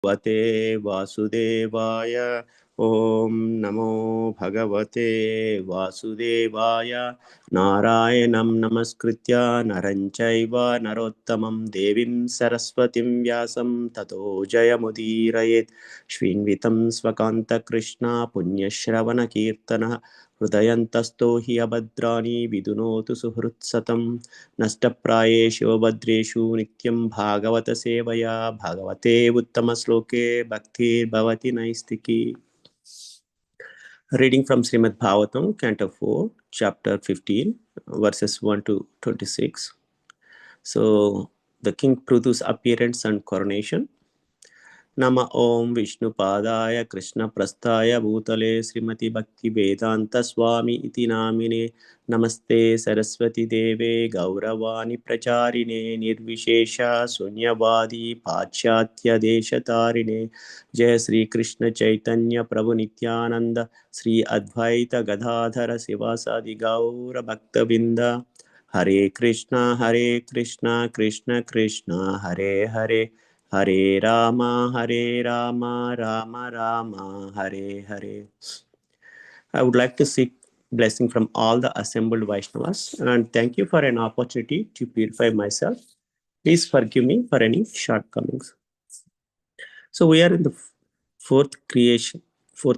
भगवते वासुदेवाय। ओम नमो भगवते वासुदेवाय। नारायणं नमस्कृत्य नरं चैव नरोत्तमं देवीं सरस्वतीं व्यासं ततो जयमुदीरयेत्। श्रीन्वितं स्वकान्तकृष्णा पुण्यश्रवणकीर्तनः हृदयन्तस्थो हि अभद्राणि विदुनोतु सुहृत्सतं। नष्टप्रायेषु भद्रेषु नित्यं भागवत सेवया भागवते उत्तमश्लोके भक्तिर्भवति नैस्तिकी. Reading from Srimad Bhagavatam, Canto 4, Chapter 15, verses 1 to 26. So, the King Prudu's appearance and coronation. Nama Om Vishnupadaya Krishna Prasthaya Bhutale Srimati Bhakti Vedanta Swami Iti Namine Namaste Saraswati Deve Gauravani Pracharine Nirvishesha Sunyavadi Pachyatya Deshatarine Jai Sri Krishna Chaitanya Prabhu Nityananda Sri Advaita Gadadhara Sivasadi Gaura Bhaktavinda Hare Krishna Krishna Krishna Hare Hare Hare Rama, Rama Rama, Hare Hare. I would like to seek blessing from all the assembled Vaishnavas and thank you for an opportunity to purify myself. Please forgive me for any shortcomings. So we are in the fourth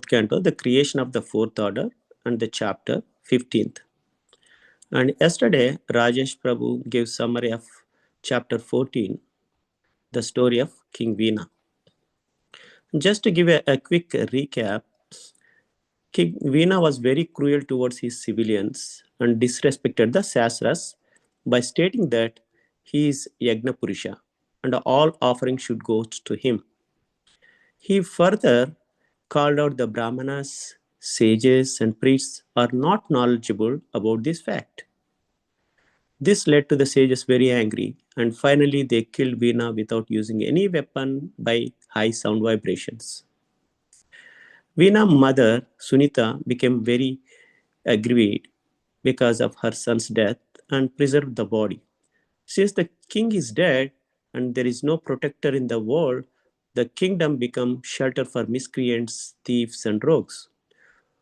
canto, the creation of the fourth order, and the chapter 15th. And yesterday, Rajesh Prabhu gave summary of chapter 14, the story of King Veena. Just to give a quick recap, King Veena was very cruel towards his civilians and disrespected the Shastras by stating that he is Yagna Purusha and all offerings should go to him. He further called out the Brahmanas, sages, and priests are not knowledgeable about this fact. This led to the sages very angry, and finally they killed Veena without using any weapon by high sound vibrations. Veena's mother, Sunita, became very aggrieved because of her son's death and preserved the body. Since the king is dead and there is no protector in the world, the kingdom became shelter for miscreants, thieves, and rogues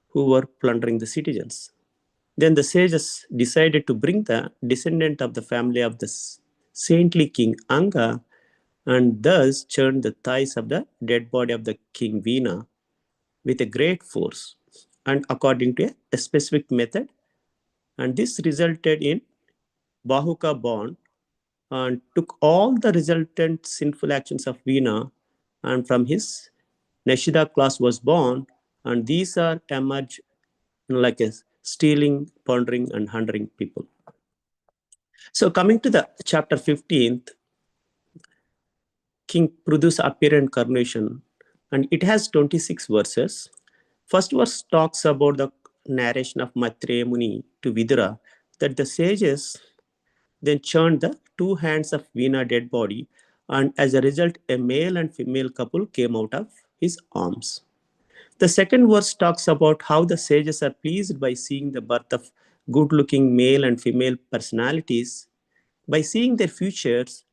who were plundering the citizens. Then the sages decided to bring the descendant of the family of the saintly king Anga and thus churned the thighs of the dead body of the king Veena with a great force and according to a specific method, and this resulted in Bahuka born and took all the resultant sinful actions of Veena, and from his Nashida class was born, and these are emerged like a stealing, plundering, and hindering people. So coming to the chapter 15th, King Prudu's appearance and coronation, and it has 26 verses. First verse talks about the narration of Maitreya Muni to Vidura that the sages then churned the two hands of Veena dead body, and as a result, a male and female couple came out of his arms. The second verse talks about how the sages are pleased by seeing the birth of good-looking male and female personalities. By seeing their futures,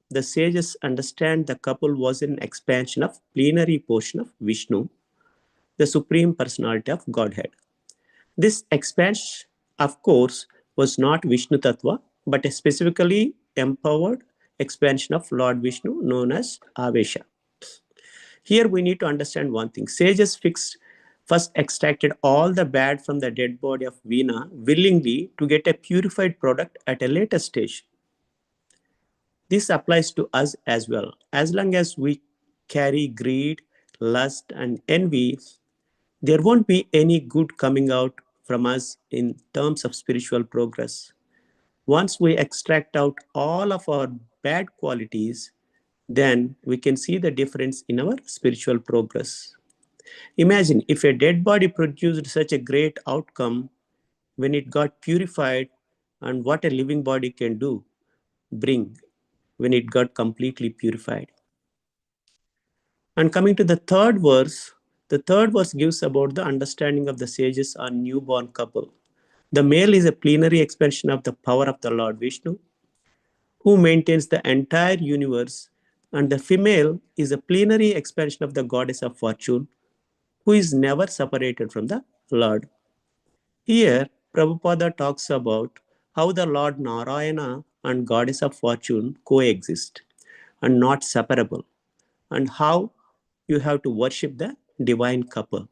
the sages understand the couple was an expansion of plenary portion of Vishnu, the Supreme Personality of Godhead. This expansion, of course, was not Vishnu Tattva, but a specifically empowered expansion of Lord Vishnu known as Avesha. Here we need to understand one thing. Sages first extracted all the bad from the dead body of Veena willingly to get a purified product at a later stage. This applies to us as well. As long as we carry greed, lust, and envy, there won't be any good coming out from us in terms of spiritual progress. Once we extract out all of our bad qualities, then we can see the difference in our spiritual progress. Imagine if a dead body produced such a great outcome when it got purified, and what a living body can bring when it got completely purified. And coming to the third verse gives about the understanding of the sages on newborn couple. The male is a plenary expansion of the power of the Lord Vishnu, who maintains the entire universe And the female is a plenary expansion of the goddess of fortune, who is never separated from the Lord. Here, Prabhupada talks about how the Lord Narayana and goddess of fortune coexist and not separable, and how you have to worship the divine couple.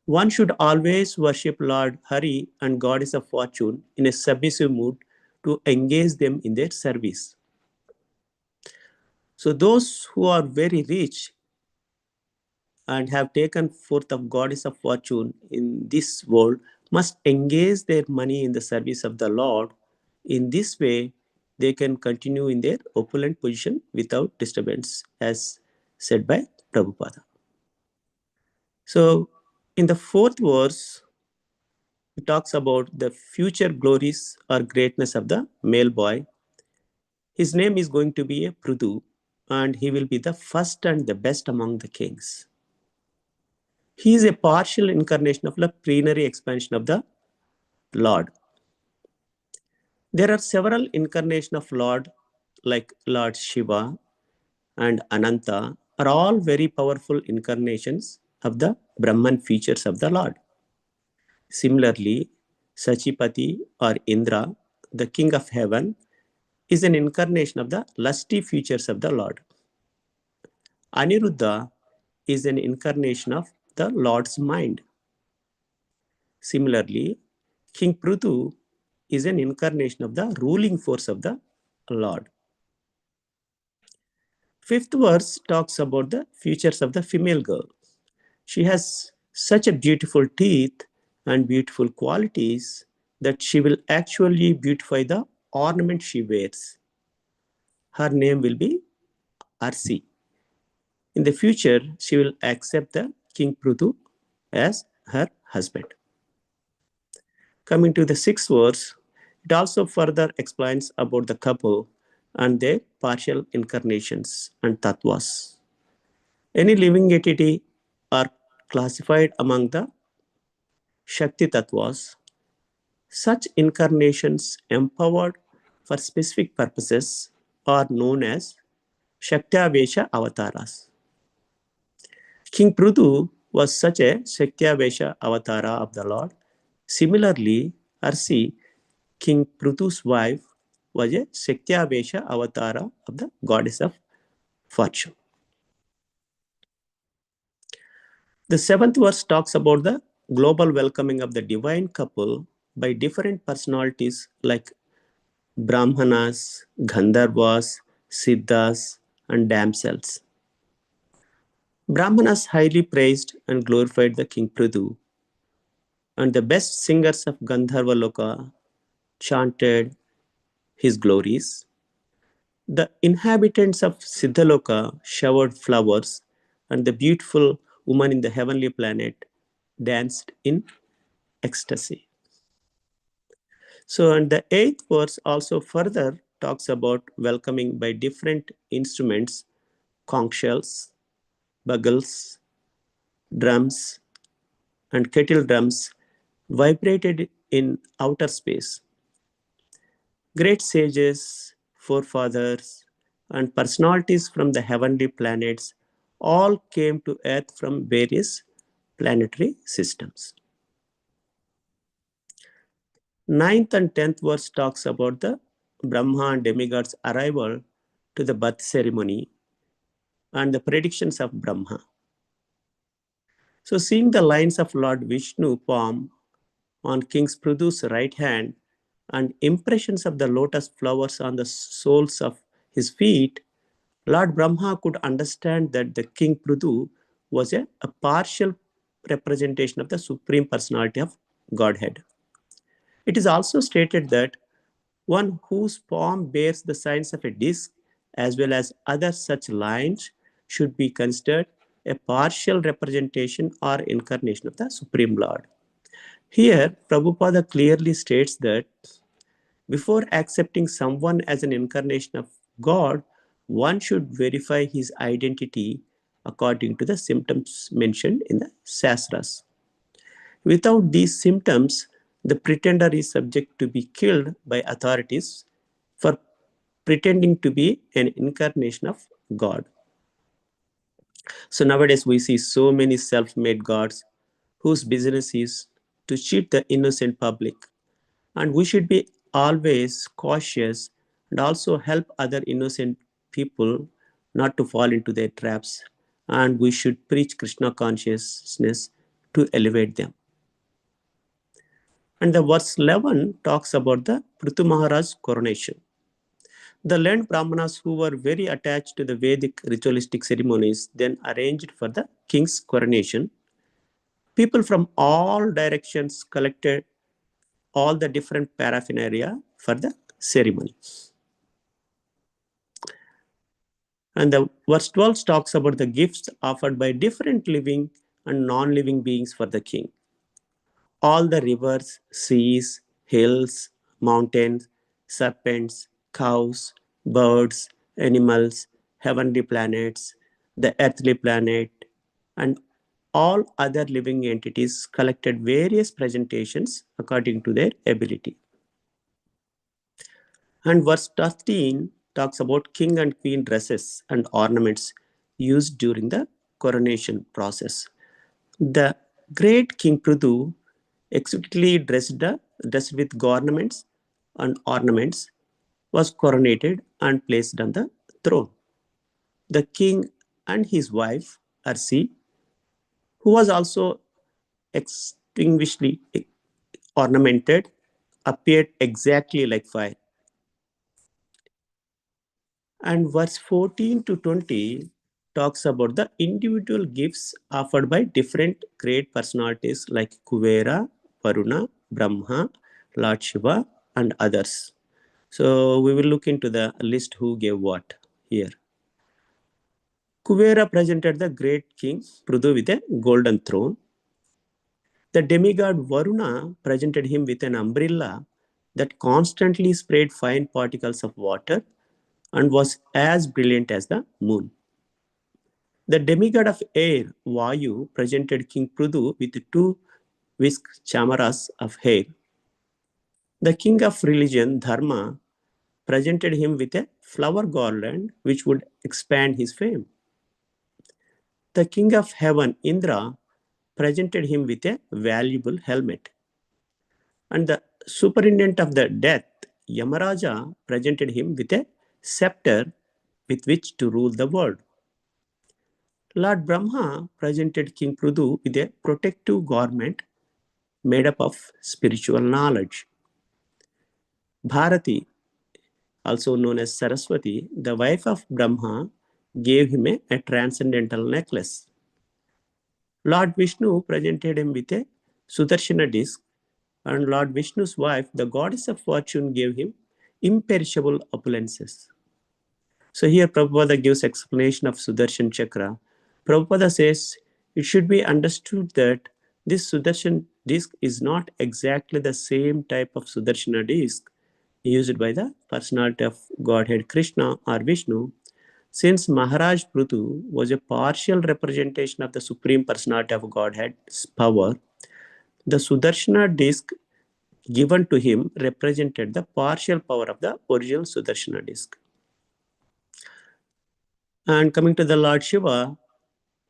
One should always worship Lord Hari and goddess of fortune in a submissive mood to engage them in their service. So those who are very rich and have taken forth of goddess of fortune in this world must engage their money in the service of the Lord. In this way, they can continue in their opulent position without disturbance, as said by Prabhupada. So, in the fourth verse, it talks about the future glories or greatness of the male boy. His name is going to be a Prudu, and he will be the first and the best among the kings. He is a partial incarnation of the plenary expansion of the Lord. There are several incarnations of Lord, like Lord Shiva and Ananta, are all very powerful incarnations of the Brahman features of the Lord. Similarly, Sachipati or Indra, the king of heaven, is an incarnation of the lusty features of the Lord. Aniruddha is an incarnation of the Lord's mind. Similarly, King Prithu is an incarnation of the ruling force of the Lord. Fifth verse talks about the features of the female girl. She has such a beautiful teeth and beautiful qualities that she will actually beautify the ornament she wears. Her name will be Arsi. In the future, she will accept the King Prithu as her husband. Coming to the sixth verse, it also further explains about the couple and their partial incarnations and tattvas. Any living entity are classified among the Shakti tattvas. Such incarnations empowered for specific purposes are known as Shaktavesha avatars. King Prithu was such a Shaktavesha avatara of the Lord. Similarly, Arsi, King Prithu's wife, was a Shaktavesha avatara of the goddess of fortune. The seventh verse talks about the global welcoming of the divine couple by different personalities like Brahmanas, Gandharvas, Siddhas, and damsels. Brahmanas highly praised and glorified the King Prithu, and the best singers of Gandharva Loka chanted his glories. The inhabitants of Siddhaloka showered flowers, and the beautiful woman in the heavenly planet danced in ecstasy. So, and the eighth verse also further talks about welcoming by different instruments, conch shells, bugles, drums, and kettle drums vibrated in outer space. Great sages, forefathers, and personalities from the heavenly planets all came to Earth from various planetary systems. Ninth and 10th verse talks about the Brahma and demigods' arrival to the birth ceremony and the predictions of Brahma. So, seeing the lines of Lord Vishnu palm on King Prithu's right hand and impressions of the lotus flowers on the soles of his feet, Lord Brahma could understand that the King Prithu was a partial representation of the Supreme Personality of Godhead. It is also stated that one whose palm bears the signs of a disc as well as other such lines should be considered a partial representation or incarnation of the Supreme Lord. Here, Prabhupada clearly states that before accepting someone as an incarnation of God, one should verify his identity according to the symptoms mentioned in the Shastras. Without these symptoms, the pretender is subject to be killed by authorities for pretending to be an incarnation of God. So nowadays we see so many self-made gods whose business is to cheat the innocent public. And we should be always cautious and also help other innocent people not to fall into their traps. And we should preach Krishna consciousness to elevate them. And the verse 11 talks about the Prithu Maharaj's coronation. The learned Brahmanas who were very attached to the Vedic ritualistic ceremonies then arranged for the king's coronation. People from all directions collected all the different paraphernalia for the ceremony. And the verse 12 talks about the gifts offered by different living and non-living beings for the king. All the rivers, seas, hills, mountains, serpents, cows, birds, animals, heavenly planets, the earthly planet, and all other living entities collected various presentations according to their ability. And verse 13 talks about king and queen dresses and ornaments used during the coronation process. The great King Prithu exquisitely dressed with garments and ornaments, was coronated and placed on the throne. The king and his wife, Arsi, who was also extinguishedly ornamented, appeared exactly like fire. And verse 14 to 20 talks about the individual gifts offered by different great personalities like Kuvera, Varuna, Brahma, Lord Shiva, and others. So we will look into the list who gave what here. Kuvera presented the great king Prithu with a golden throne. The demigod Varuna presented him with an umbrella that constantly sprayed fine particles of water and was as brilliant as the moon. The demigod of air, Vayu, presented King Prithu with two whisk chamaras of hair. The king of religion, Dharma, presented him with a flower garland which would expand his fame. The king of heaven, Indra, presented him with a valuable helmet. And the superintendent of the death, Yamaraja, presented him with a scepter with which to rule the world. Lord Brahma presented King Prithu with a protective garment made up of spiritual knowledge. Bharati, also known as Saraswati, the wife of Brahma, gave him a transcendental necklace. Lord Vishnu presented him with a Sudarshana disc, and Lord Vishnu's wife, the goddess of fortune, gave him imperishable opulences. So here Prabhupada gives explanation of Sudarshan Chakra. Prabhupada says it should be understood that this Sudarshan disc is not exactly the same type of Sudarshana disc used by the personality of Godhead Krishna or Vishnu, since Maharaj Prithu was a partial representation of the Supreme Personality of Godhead's power. The Sudarshana disc given to him represented the partial power of the original Sudarshana disc. And coming to the Lord Shiva,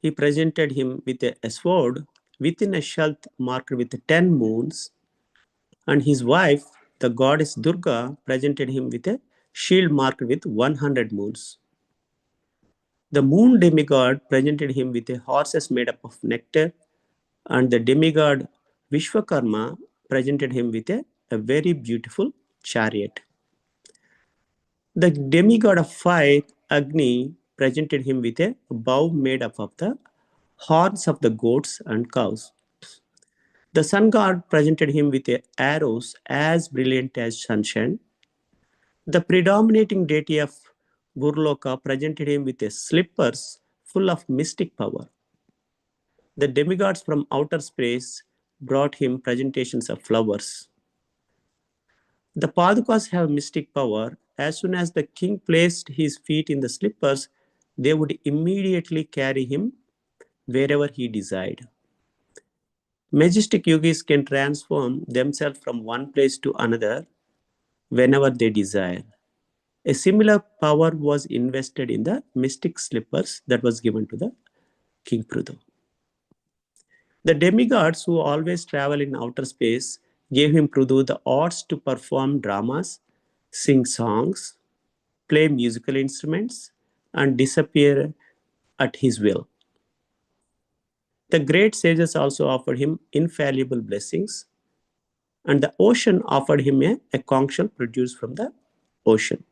he presented him with a sword within a sheath marked with 10 moons, and his wife, the goddess Durga, presented him with a shield marked with 100 moons. The moon demigod presented him with a horses made up of nectar, and the demigod Vishwakarma presented him with a very beautiful chariot. The demigod of fire, Agni, presented him with a bow made up of the horns of the goats and cows. The sun god presented him with arrows as brilliant as sunshine. The predominating deity of Burloka presented him with slippers full of mystic power. The demigods from outer space brought him presentations of flowers. The Padukas have mystic power. As soon as the king placed his feet in the slippers, they would immediately carry him wherever he desired. Majestic yogis can transform themselves from one place to another whenever they desire. A similar power was invested in the mystic slippers that was given to the King Prudu. The demigods who always travel in outer space gave him Prudu the arts to perform dramas, sing songs, play musical instruments, and disappear at his will. The great sages also offered him infallible blessings, and the ocean offered him a conch shell produced from the ocean.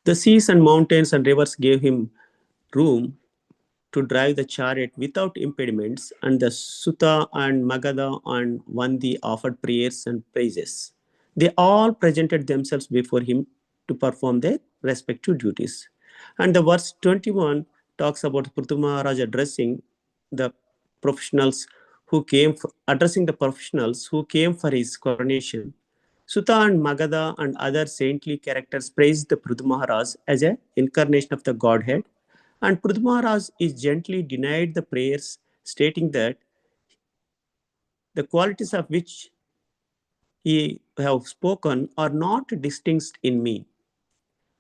The seas and mountains and rivers gave him room to drive the chariot without impediments, and the Sutta and Magadha and Vandi offered prayers and praises. They all presented themselves before him to perform their respective duties. And the verse 21 talks about Prithu Maharaj the addressing the professionals who came for his coronation. Sutta and Magadha and other saintly characters praised the Prithu Maharaj as an incarnation of the Godhead, and Prithu Maharaj is gently denied the prayers, stating that the qualities of which he have spoken are not distinct in me.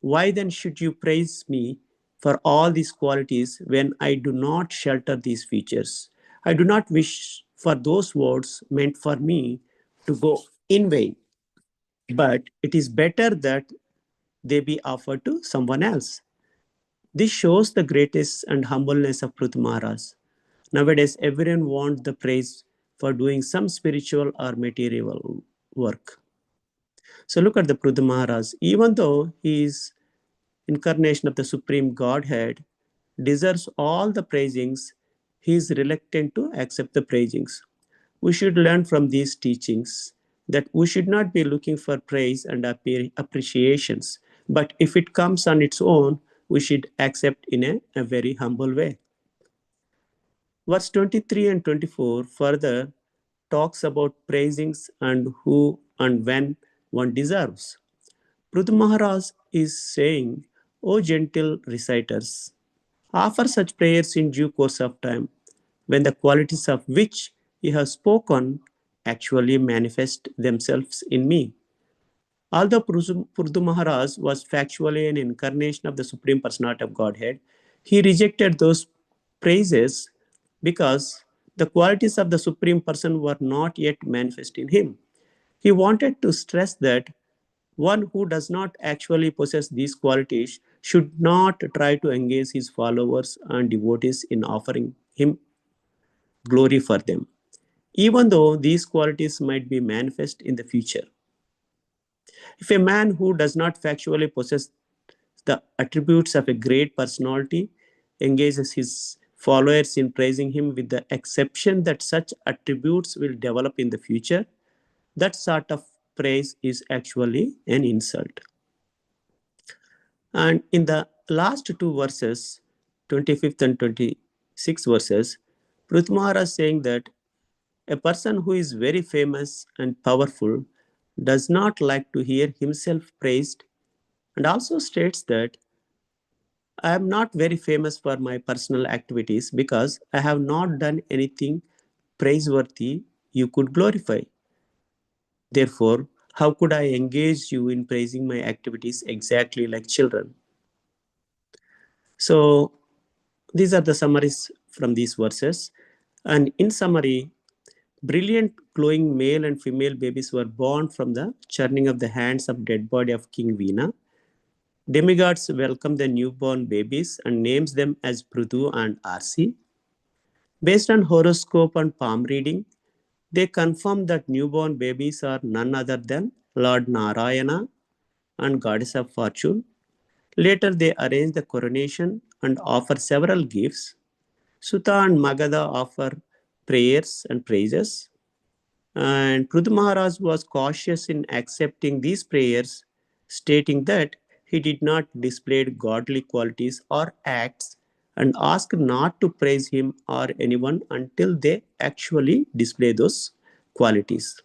Why then should you praise me for all these qualities when I do not shelter these features? I do not wish for those words meant for me to go in vain, but it is better that they be offered to someone else. This shows the greatness and humbleness of Prithu Maharaj. Nowadays, everyone wants the praise for doing some spiritual or material work. So look at the Prithu Maharaj. Even though he is incarnation of the Supreme Godhead, deserves all the praisings, he is reluctant to accept the praisings. We should learn from these teachings that we should not be looking for praise and appreciations, but if it comes on its own, we should accept in a very humble way. Verse 23 and 24 further talks about praisings and who and when one deserves. Prithu Maharaj is saying, O gentle reciters, offer such prayers in due course of time, when the qualities of which you have spoken actually manifest themselves in me. Although Purdu Maharaj was factually an incarnation of the Supreme Personality of Godhead, he rejected those praises because the qualities of the Supreme Person were not yet manifest in him. He wanted to stress that one who does not actually possess these qualities should not try to engage his followers and devotees in offering him glory for them, even though these qualities might be manifest in the future. If a man who does not factually possess the attributes of a great personality engages his followers in praising him with the exception that such attributes will develop in the future, that sort of praise is actually an insult. And in the last two verses, 25th and 26th verses, Prithmara is saying that a person who is very famous and powerful does not like to hear himself praised, and also states that I am not very famous for my personal activities because I have not done anything praiseworthy you could glorify. Therefore, how could I engage you in praising my activities exactly like children? So, these are the summaries from these verses. And in summary, brilliant glowing male and female babies were born from the churning of the hands of dead body of King Veena. Demigods welcome the newborn babies and names them as Prudu and Arsi. Based on horoscope and palm reading, they confirm that newborn babies are none other than Lord Narayana and Goddess of Fortune. Later, they arrange the coronation and offer several gifts. Sutta and Magadha offer prayers and praises. And Prithu Maharaj was cautious in accepting these prayers, stating that he did not display godly qualities or acts and asked not to praise him or anyone until they actually display those qualities.